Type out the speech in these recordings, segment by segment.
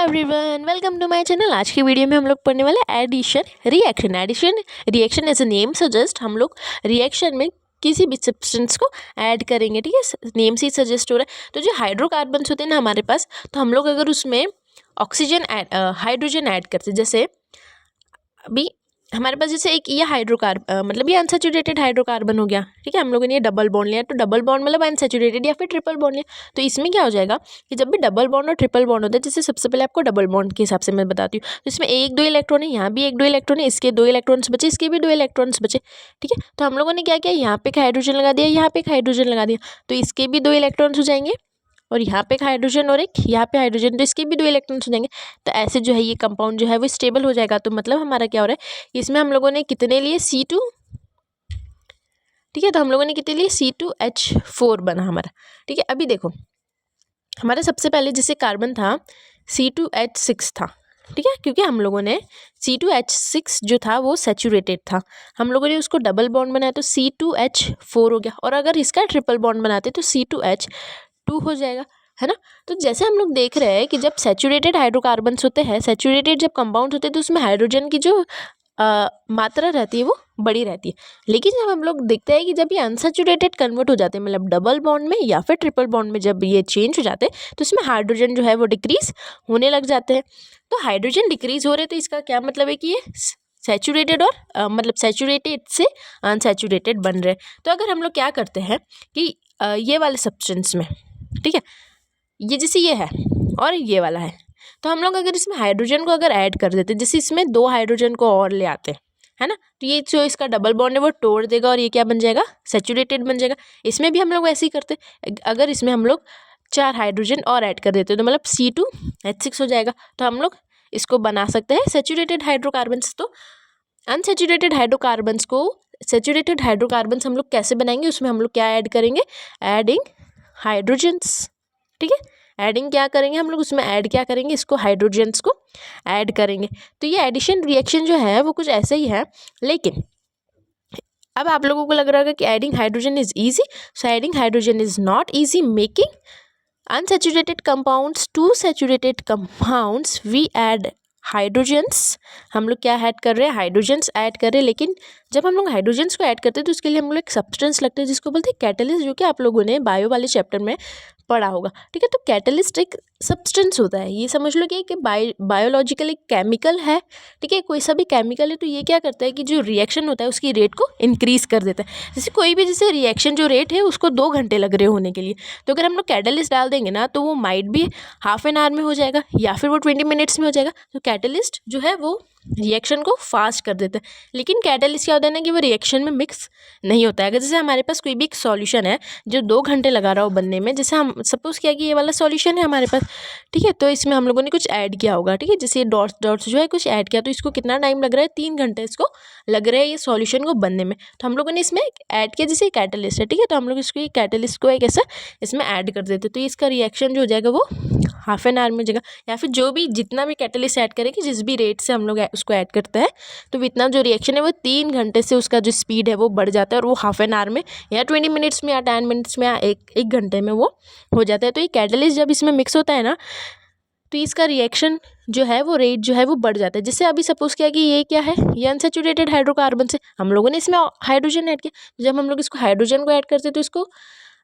Everyone, welcome to my channel. आज की video में हम लोग पढ़ने वाले addition reaction. Reaction as a name suggest, हम लोग रिएक्शन में किसी भी सब्सटेंस को ऐड करेंगे। ठीक है, नेम से ही सजेस्ट हो रहा है। तो जो हाइड्रोकार्बन्स होते हैं ना हमारे पास, तो हम लोग अगर उसमें हाइड्रोजन ऐड करते, जैसे अभी हमारे पास जैसे एक ये मतलब ये अनसैचुरेटेड हाइड्रोकार्बन हो गया। ठीक है, हम लोगों ने ये डबल बॉन्ड लिया, तो डबल बॉन्ड मतलब अनसैचुरेटेड या फिर ट्रिपल बॉन्ड लिया। तो इसमें क्या हो जाएगा कि जब भी डबल बॉन्ड और ट्रिपल बॉन्ड होता है, जैसे सबसे पहले आपको डबल बॉन्ड के हिसाब से मैं बताती हूँ, तो इसमें एक दो इलेक्ट्रॉन है, यहाँ भी एक दो इलेक्ट्रॉन है, इसके दो इलेक्ट्रॉन्स बचे, इसके भी दो इलेक्ट्रॉन्स बचे। ठीक है, तो हम लोगों ने क्या किया, यहाँ पे एक हाइड्रोजन लगा दिया, यहाँ पे एक हाइड्रोजन लगा दिया, तो इसके भी दो इलेक्ट्रॉन्स हो जाएंगे, और यहाँ पे एक हाइड्रोजन और एक यहाँ पे हाइड्रोजन, तो इसके भी दो इलेक्ट्रॉन्स हो जाएंगे। तो ऐसे जो है ये कंपाउंड जो है वो स्टेबल हो जाएगा। तो मतलब हमारा क्या हो रहा है, इसमें हम लोगों ने कितने लिए C2। ठीक है, तो हम लोगों ने कितने लिए C2H4 बना हमारा। ठीक है, अभी देखो हमारा सबसे पहले जैसे कार्बन था C2H6 था। ठीक है, क्योंकि हम लोगों ने C2H6 जो था वो सैचुरेटेड था, हम लोगों ने उसको डबल बॉन्ड बनाया तो C2H4 हो गया, और अगर इसका ट्रिपल बॉन्ड बनाते तो C2H2 हो जाएगा, है ना। तो जैसे हम लोग देख रहे हैं कि जब सैचुरेटेड हाइड्रोकार्बन्स होते हैं, सैचुरेटेड जब कंपाउंड होते हैं, तो उसमें हाइड्रोजन की जो मात्रा रहती है वो बड़ी रहती है। लेकिन जब हम लोग देखते हैं कि जब ये अनसैचुरेटेड कन्वर्ट हो जाते हैं, मतलब डबल बॉन्ड में या फिर ट्रिपल बॉन्ड में जब ये चेंज हो जाते हैं, तो इसमें हाइड्रोजन जो है वो डिक्रीज होने लग जाते हैं। तो हाइड्रोजन डिक्रीज हो रहे, तो इसका क्या मतलब है कि ये सैचुरेटेड और मतलब सैचुरेटेड से अनसैचुरेटेड बन रहे। तो अगर हम लोग क्या करते हैं कि ये वाले सब्सटेंस में, ठीक है, ये जैसे ये है और ये वाला है, तो हम लोग अगर इसमें हाइड्रोजन को अगर ऐड कर देते, जैसे इसमें दो हाइड्रोजन को और ले आते हैं, है ना, तो ये जो इसका डबल बॉन्ड है वो तोड़ देगा और ये क्या बन जाएगा, सैचुरेटेड बन जाएगा। इसमें भी हम लोग ऐसे ही करते, अगर इसमें हम लोग 4 हाइड्रोजन और ऐड कर देते तो मतलब C2H6 हो जाएगा। तो हम लोग इसको बना सकते हैं सैचुरेटेड हाइड्रोकार्बन्स। तो अनसैचुरेटेड हाइड्रोकार्बन्स को सैचुरेटेड हाइड्रोकार्बन्स हम लोग कैसे बनाएंगे, उसमें हम लोग क्या ऐड करेंगे, एडिंग हाइड्रोजन्स। ठीक है, एडिंग क्या करेंगे हम लोग, उसमें ऐड क्या करेंगे, इसको हाइड्रोजन्स को ऐड करेंगे। तो ये एडिशन रिएक्शन जो है वो कुछ ऐसे ही है। लेकिन अब आप लोगों को लग रहा होगा कि adding hydrogen is easy, so adding hydrogen is not easy. Making unsaturated compounds to saturated compounds we add hydrogens. हम लोग क्या ऐड कर रहे हैं, हाइड्रोजन्स ऐड कर रहे हैं। लेकिन जब हम लोग हाइड्रोजन्स को ऐड करते हैं तो उसके लिए हम लोग एक सब्सटेंस लगता है जिसको बोलते हैं कैटलिस्ट, जो कि आप लोगों ने बायो वाले चैप्टर में पढ़ा होगा। ठीक है, तो कैटलिस्ट एक सब्सटेंस होता है, ये समझ लो कि बायोलॉजिकल एक केमिकल है। ठीक है, कोई सा भी केमिकल है तो ये क्या करता है कि जो रिएक्शन होता है उसकी रेट को इंक्रीज कर देता है। जैसे कोई भी जैसे रिएक्शन जो रेट है उसको 2 घंटे लग रहे होने के लिए, तो अगर हम लोग कैटलिस्ट डाल देंगे ना तो वो माइट भी हाफ एन आवर में हो जाएगा या फिर वो 20 मिनट्स में हो जाएगा। तो कैटलिस्ट जो है वो रिएक्शन को फास्ट कर देता है। लेकिन कैटलिस्ट क्या होता है ना कि वो रिएक्शन में मिक्स नहीं होता है। अगर जैसे हमारे पास कोई भी एक सॉल्यूशन है जो 2 घंटे लगा रहा हो बनने में, जैसे हम सपोज किया कि ये वाला सॉल्यूशन है हमारे पास, ठीक है, तो इसमें हम लोगों ने कुछ ऐड किया होगा। ठीक है, जैसे ये डॉट्स जो है कुछ ऐड किया, तो इसको कितना टाइम लग रहा है, 3 घंटे इसको लग रहा है ये सॉल्यूशन को बनने में। तो हम लोगों ने इसमें ऐड किया जैसे कैटलिस्ट है। ठीक है, तो हम लोग इसको कैटलिस्ट को एक ऐसा इसमें ऐड कर देते, तो इसका रिएक्शन जो हो जाएगा वो हाफ एन आवर में हो जाएगा, या फिर जो भी जितना भी कैटलिस्ट ऐड करेंगे, जिस भी रेट से हम लोग उसको ऐड करते हैं, तो इतना जो रिएक्शन है वो 3 घंटे से उसका जो स्पीड है वो बढ़ जाता है, और वो हाफ एन आवर में या 20 मिनट्स में या 10 मिनट्स में या एक घंटे में वो हो जाता है। तो ये कैटलिस्ट जब इसमें मिक्स होता है ना, तो इसका रिएक्शन जो है वो रेट जो है वो बढ़ जाता है। जैसे अभी सपोज किया कि ये क्या है, ये अनसैचुरेटेड हाइड्रोकार्बन से हम लोगों ने इसमें हाइड्रोजन ऐड किया। जब हम लोग इसको हाइड्रोजन को ऐड करते हैं तो इसको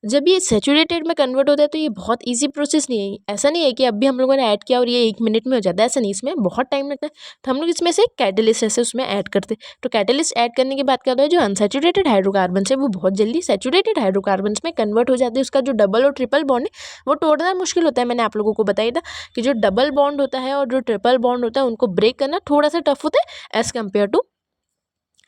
जब ये सैचुरेटेड में कन्वर्ट होता है, तो ये बहुत इजी प्रोसेस नहीं है। ऐसा नहीं है कि अभी हम लोगों ने ऐड किया और ये 1 मिनट में हो जाता है, ऐसा नहीं, इसमें बहुत टाइम लगता है। तो हम लोग इसमें से कैटलिस्ट ऐसे उसमें ऐड करते हैं। तो कैटलिस्ट ऐड करने के बाद क्या होता है, जो अनसैचुरेटेड हाइड्रोकार्बन है वो बहुत जल्दी सैचुरेटेड हाइड्रोकार्बन में कन्वर्ट हो जाते हैं। उसका जो डबल और ट्रिपल बॉन्ड है वो तोड़ना मुश्किल होता है। मैंने आप लोगों को बताया था कि जो डबल बॉन्ड होता है और जो ट्रिपल बॉन्ड होता है उनको ब्रेक करना थोड़ा सा टफ होता है as compare to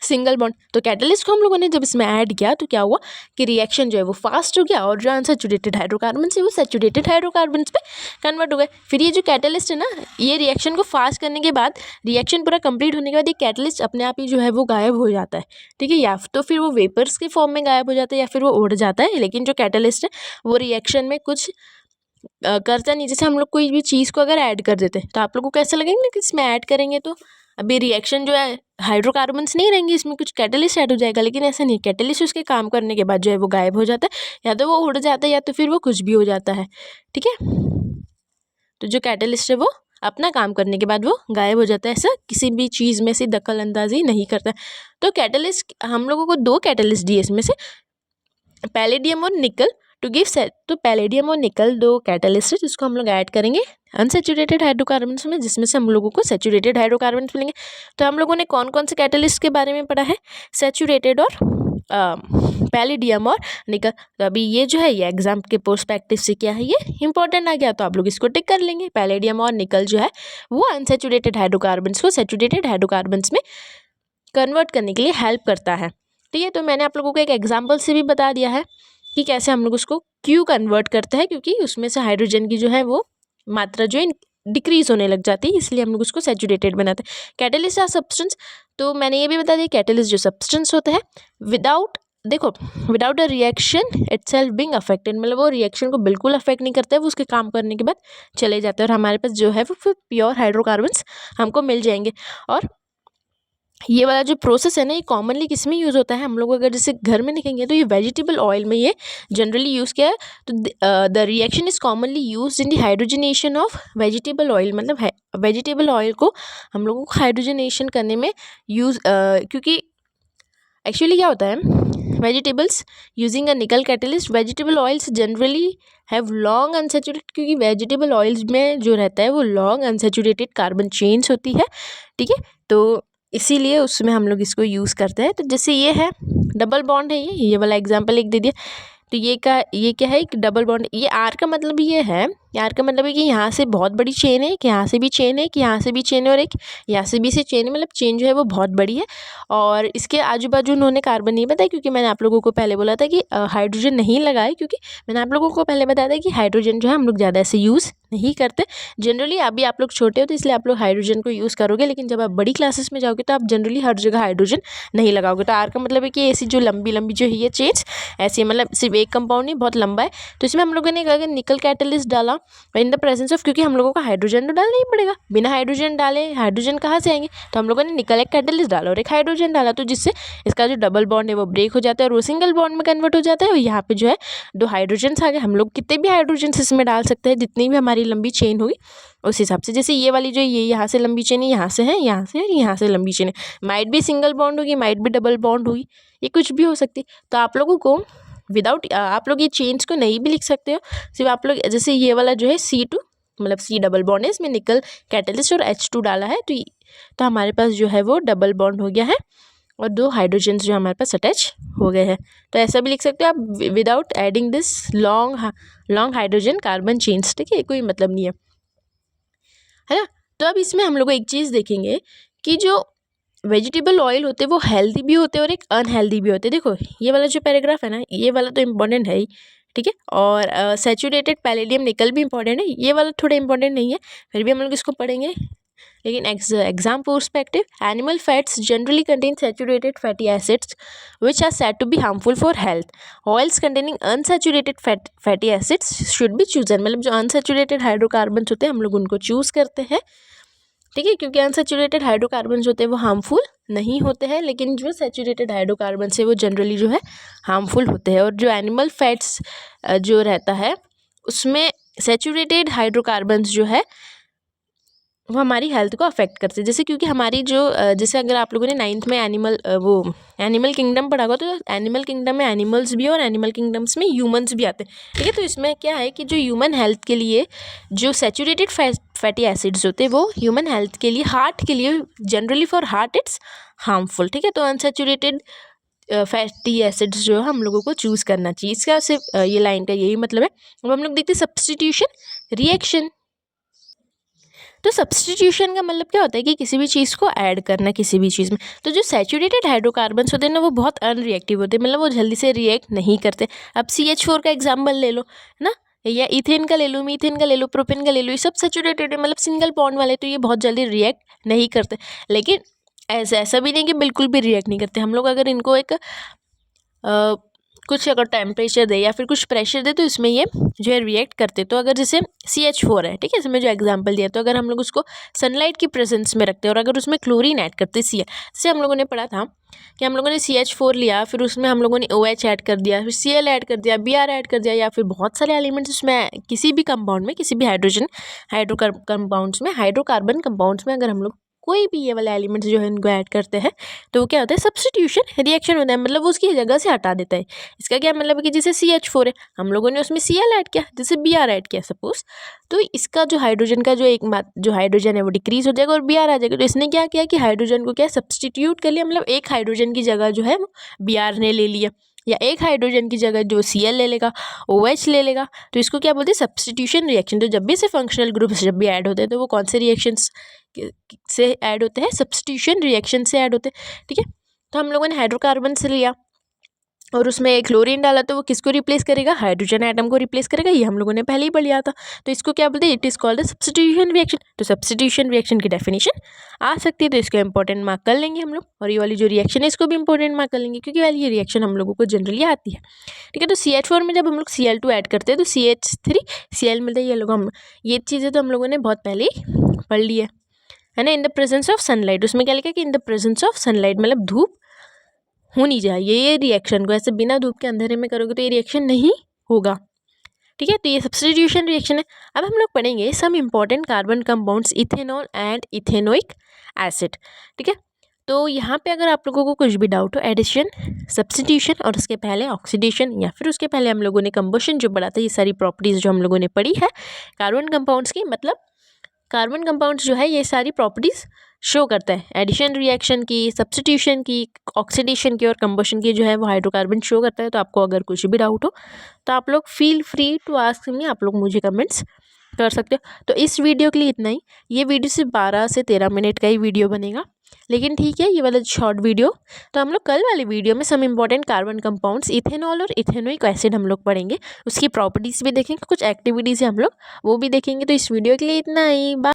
single bond. तो कैटलिस्ट को हम लोगों ने जब इसमें ऐड किया तो क्या हुआ कि रिएक्शन जो है वो फास्ट हो गया, और जो अनसैचुरेटेड हाइड्रोकार्बन है वो सैचुरेटेड हाइड्रोकार्बन पे कन्वर्ट हो गए। फिर ये जो कैटलिस्ट है ना, ये रिएक्शन को फास्ट करने के बाद, रिएक्शन पूरा कंप्लीट होने के बाद ये कैटलिस्ट अपने आप ही जो है वो गायब हो जाता है। ठीक है, या तो फिर वो वेपर्स के फॉर्म में गायब हो जाता है या फिर वो उड़ जाता है। लेकिन जो कैटलिस्ट है वो रिएक्शन में कुछ करता नहीं। जैसे हम लोग कोई भी चीज़ को अगर ऐड कर देते हैं तो आप लोगों को कैसा लगेगा ना कि इसमें ऐड करेंगे तो अभी रिएक्शन जो है हाइड्रोकार्बन्स नहीं रहेंगे, इसमें कुछ कैटलिस्ट ऐड हो जाएगा। लेकिन ऐसा नहीं, कैटलिस्ट उसके काम करने के बाद जो है वो गायब हो जाता है, या तो वो उड़ जाता है या तो फिर वो कुछ भी हो जाता है। ठीक है, तो जो कैटलिस्ट है वो अपना काम करने के बाद वो गायब हो जाता है, ऐसा किसी भी चीज़ में से दखल अंदाजी नहीं करता। तो कैटलिस्ट हम लोगों को 2 कैटलिस्ट दिए इसमें से, पैलेडियम और निकल टू गिव सेट। तो पैलेडियम और निकल 2 कैटलिस्ट है जिसको हम लोग ऐड करेंगे अनसेचुरेटेड हाइड्रोकार्बन्स में, जिसमें से हम लोगों को सेचुरेटेड हाइड्रोकार्बन्स मिलेंगे। तो हम लोगों ने कौन कौन से कैटलिस्ट के बारे में पढ़ा है, सेचुरेटेड और पैलेडियम और निकल। तो अभी ये जो है ये एग्जाम के पर्सपेक्टिव से क्या है, ये इंपॉर्टेंट आ गया, तो आप लोग इसको टिक कर लेंगे। पैलेडियम और निकल जो है वो अनसेचुरेटेड हाइड्रोकार्बन्स को सेचुरेटेड हाइड्रोकार्बन्स में कन्वर्ट करने के लिए हेल्प करता है। ठीक है, तो मैंने आप लोगों को एक एग्जाम्पल से भी बता दिया है कि कैसे हम लोग उसको क्यों कन्वर्ट करते हैं, क्योंकि उसमें से हाइड्रोजन की जो है वो मात्रा जो है डिक्रीज होने लग जाती है, इसलिए हम लोग उसको सेचुरेटेड बनाते हैं। कैटलिस्ट या सब्सटेंस, तो मैंने ये भी बता दिया कैटलिस्ट जो सब्सटेंस होता है without a reaction itself being affected, मतलब वो रिएक्शन को बिल्कुल अफेक्ट नहीं करता है, वो उसके काम करने के बाद चले जाते हैं और हमारे पास जो है वो फिर प्योर हाइड्रोकार्बन्स हमको मिल जाएंगे। और ये वाला जो प्रोसेस है ना, ये कॉमनली किस में यूज़ होता है, हम लोग अगर जैसे घर में देखेंगे तो ये वेजिटेबल ऑयल में ये जनरली यूज़ किया है। तो the reaction is commonly used in the hydrogenation of vegetable oil, मतलब वेजिटेबल ऑयल को हम लोगों को हाइड्रोजनेशन करने में यूज़, क्योंकि एक्चुअली क्या होता है, वेजिटेबल्स यूजिंग अ निकल catalyst, vegetable oils generally have long unsaturated, क्योंकि वेजिटेबल ऑयल्स में जो रहता है वो लॉन्ग अनसेचुरेटेड कार्बन चेन्स होती है। ठीक है, तो इसीलिए उसमें हम लोग इसको यूज़ करते हैं। तो जैसे ये है डबल बॉन्ड है, ये वाला एग्जांपल एक दे दिया। तो ये क्या है, एक डबल बॉन्ड। ये आर का मतलब ये है, आर का मतलब है कि यहाँ से बहुत बड़ी चेन है, कि यहाँ से भी चेन है, कि यहाँ से भी चेन है, और एक यहाँ से भी से चेन है, मतलब चेन जो है वो बहुत बड़ी है। और इसके आजू बाजू उन्होंने कार्बन नहीं बताया, क्योंकि मैंने आप लोगों को पहले बोला था कि हाइड्रोजन नहीं लगाए, क्योंकि मैंने आप लोगों को पहले बताया था कि हाइड्रोजन जो है हम लोग ज़्यादा ऐसे यूज़ नहीं करते जनरली। अभी आप लोग छोटे हो तो इसलिए आप लोग हाइड्रोजन को यूज़ करोगे, लेकिन जब आप बड़ी क्लासेस में जाओगे तो आप जनरली हर जगह हाइड्रोजन नहीं लगाओगे। तो आर का मतलब है कि ऐसी जो लंबी लंबी जो है ये चेन्स ऐसी, मतलब सिर्फ एक कंपाउंड नहीं, बहुत लंबा है। तो इसमें हम लोगों ने अगर निकल कैटलिस्ट डाला इन द प्रेजेंस ऑफ, क्योंकि हम लोगों को हाइड्रोजन तो डालना ही पड़ेगा, बिना हाइड्रोजन डाले हाइड्रोजन कहाँ से आएंगे, तो हम लोगों ने निकल एक कैटलिस्ट डाला और एक हाइड्रोजन डाला, तो जिससे इसका जो डबल बॉन्ड है वो ब्रेक हो जाता है और वो सिंगल बॉन्ड में कन्वर्ट हो जाता है। और यहाँ पे जो है 2 हाइड्रोजन आ गए, हम लोग कितने भी हाइड्रोजन इसमें डाल सकते हैं, जितनी भी हमारी लंबी चेन होगी उस हिसाब से। जैसे ये वाली जो ये यहाँ से लंबी चेन है, यहाँ से है, यहाँ से, यहाँ से लंबी चेन है, माइट भी सिंगल बॉन्ड होगी, माइट भी डबल बॉन्ड होगी, ये कुछ भी हो सकती है। तो आप लोगों को विदाउट, आप लोग ये चेन्स को नहीं भी लिख सकते हो, सिर्फ आप लोग जैसे ये वाला जो है C2 मतलब C डबल बॉन्ड है, इसमें निकल कैटलिस्ट और H2 डाला है, तो हमारे पास जो है वो डबल बॉन्ड हो गया है और 2 हाइड्रोजन्स जो हमारे पास अटैच हो गए हैं। तो ऐसा भी लिख सकते हो आप, without adding this long hydrogen carbon chains. ठीक है, कोई मतलब नहीं है ना। तो अब इसमें हम लोग एक चीज़ देखेंगे कि जो वेजिटेबल ऑयल होते हैं वो हेल्दी भी होते हैं और एक अनहेल्दी भी होते हैं। देखो ये वाला जो पैराग्राफ है ना, ये वाला तो इम्पॉर्टेंट है ही, ठीक है, और सैचुरेटेड पैलेडियम निकल भी इंपॉर्टेंट है, ये वाला थोड़ा इंपॉर्टेंट नहीं है, फिर भी हम लोग इसको पढ़ेंगे। लेकिन exam perspective, animal fats generally contain saturated fatty acids which are said to be harmful for health. Oils containing unsaturated fatty acids should be chosen, मतलब जो अनसैचुरेटेड हाइड्रोकार्बन्स होते हैं हम लोग उनको चूज़ करते हैं। ठीक है, क्योंकि अनसैचुरेटेड हाइड्रोकार्बन्स होते हैं वो हार्मफुल नहीं होते हैं, लेकिन जो सैचुरेटेड हाइड्रोकार्बन्स है वो जनरली जो है हार्मफुल होते हैं। और जो एनिमल फैट्स जो रहता है उसमें सैचुरेटेड हाइड्रोकार्बन्स जो है वो हमारी हेल्थ को अफेक्ट करते हैं। जैसे क्योंकि हमारी जो जैसे अगर आप लोगों ने 9th में एनिमल किंगडम पढ़ा होगा, तो एनिमल किंगडम में एनिमल्स भी और एनिमल किंगडम्स में ह्यूमंस भी आते हैं। ठीक है, तो इसमें क्या है कि जो ह्यूमन हेल्थ के लिए जो सैचुरेटेड फैटी एसिड्स होते हैं वो ह्यूमन हेल्थ के लिए, हार्ट के लिए, generally for heart it's harmful. ठीक है, तो अनसैचुरेटेड फैटी एसिड्स जो हम लोगों को चूज़ करना चाहिए, इसका सिर्फ ये लाइन का यही मतलब है। अब हम लोग देखते हैं सब्स्टिट्यूशन रिएक्शन। तो सब्स्टिट्यूशन का मतलब क्या होता है कि किसी भी चीज़ को ऐड करना किसी भी चीज़ में। तो जो सैचुरेटेड हाइड्रोकार्बन्स होते हैं ना वो बहुत अनरिएक्टिव होते हैं, मतलब वो जल्दी से रिएक्ट नहीं करते। अब CH4 का एग्जाम्पल ले लो, है ना, या इथेन का ले लो, मीथेन का ले लो, प्रोपेन का ले लो, ये सब सैचुरेटेड है, मतलब सिंगल बॉन्ड वाले, तो ये बहुत जल्दी रिएक्ट नहीं करते। लेकिन ऐसा भी नहीं कि बिल्कुल भी रिएक्ट नहीं करते। हम लोग अगर इनको एक कुछ अगर टेम्परेचर दे या फिर कुछ प्रेशर दे तो इसमें ये जो है रिएक्ट करते। तो अगर जैसे CH4 है, ठीक है, इसमें जो एग्जांपल दिया, तो अगर हम लोग उसको सनलाइट की प्रेजेंस में रखते हैं और अगर उसमें क्लोरीन ऐड करते Cl, जैसे हम लोगों ने पढ़ा था कि हम लोगों ने CH4 लिया, फिर उसमें हम लोगों ने OH ऐड कर दिया, फिर Cl ऐड कर दिया, Br ऐड कर दिया, या फिर बहुत सारे एलिमेंट्स उसमें किसी भी कंपाउंड में, किसी भी हाइड्रोकार्बन कंपाउंड्स में अगर हम लोग कोई भी ये वाले एलिमेंट्स जो है इनको ऐड करते हैं तो वो क्या होता है, सब्स्टिट्यूशन रिएक्शन होता है, मतलब वो उसकी जगह से हटा देता है। इसका क्या मतलब है कि जैसे CH4 है, हम लोगों ने उसमें Cl ऐड किया, जैसे Br ऐड किया सपोज, तो इसका जो हाइड्रोजन का जो हाइड्रोजन है वो डिक्रीज हो जाएगा और Br आ जाएगा। तो इसने क्या किया कि हाइड्रोजन को क्या सब्स्टिट्यूट कर लिया, मतलब एक हाइड्रोजन की जगह जो है वो Br ने ले लिया, या एक हाइड्रोजन की जगह जो Cl ले लेगा, OH ले लेगा। तो इसको क्या बोलते हैं, सब्स्टिट्यूशन रिएक्शन। तो जब भी से फंक्शनल ग्रुप्स जब भी ऐड होते हैं तो वो कौन से रिएक्शंस से ऐड होते हैं, सब्स्टिट्यूशन रिएक्शन से ऐड होते हैं, ठीक है। तो हम लोगों ने हाइड्रोकार्बन से लिया और उसमें क्लोरीन डाला तो वो किसको रिप्लेस करेगा, हाइड्रोजन एटम को रिप्लेस करेगा, ये हम लोगों ने पहले ही पढ़ लिया था। तो इसको क्या बोलते हैं, it is called the substitution reaction. तो सब्स्टिट्यूशन रिएक्शन की डेफिनेशन आ सकती है, तो इसको इंपॉर्टेंट मार्क कर लेंगे हम लोग, और ये वाली जो रिएक्शन है इसको भी इंपॉर्टेंट मार्क कर लेंगे क्योंकि वाली ये रिएक्शन हम लोगों को जनरली आती है, ठीक है। तो CH4 में जब हम लोग Cl2 ऐड करते हैं तो CH3 Cl मिलता है, ये लोग हम ये चीज़ें तो हम लोगों ने बहुत पहले ही पढ़ ली है ना। In the presence of sunlight, उसमें क्या लिखा है कि in the presence of sunlight, मतलब धूप होनी चाहिए। ये रिएक्शन को ऐसे बिना धूप के अंधेरे में करोगे तो ये रिएक्शन नहीं होगा, ठीक है। तो ये सब्स्टिट्यूशन रिएक्शन है। अब हम लोग पढ़ेंगे some important carbon compounds, ethanol and ethanoic acid, ठीक है। तो यहाँ पे अगर आप लोगों को कुछ भी डाउट हो, एडिशन, सब्स्टिट्यूशन और उसके पहले ऑक्सीडेशन या फिर उसके पहले हम लोगों ने कंबशन जो पढ़ा था, ये सारी प्रॉपर्टीज़ जो हम लोगों ने पढ़ी है कार्बन कंपाउंड्स की, मतलब कार्बन कंपाउंड्स जो है ये सारी प्रॉपर्टीज़ शो करता है, एडिशन रिएक्शन की, सब्स्टिट्यूशन की, ऑक्सीडेशन की और कंबशन की जो है वो हाइड्रोकार्बन शो करता है। तो आपको अगर कुछ भी डाउट हो तो आप लोग feel free to ask me, आप लोग मुझे कमेंट्स कर सकते हो। तो इस वीडियो के लिए इतना ही। ये वीडियो सिर्फ 12 से 13 मिनट का ही वीडियो बनेगा, लेकिन ठीक है, ये वाला शॉर्ट वीडियो तो हम लोग कल वाले वीडियो में some important carbon compounds, ethanol और इथेनोइक एसिड हम लोग पढ़ेंगे, उसकी प्रॉपर्टीज़ भी देखेंगे, कुछ एक्टिविटीज़ है हम लोग वो भी देखेंगे। तो इस वीडियो के लिए इतना ही, बाय।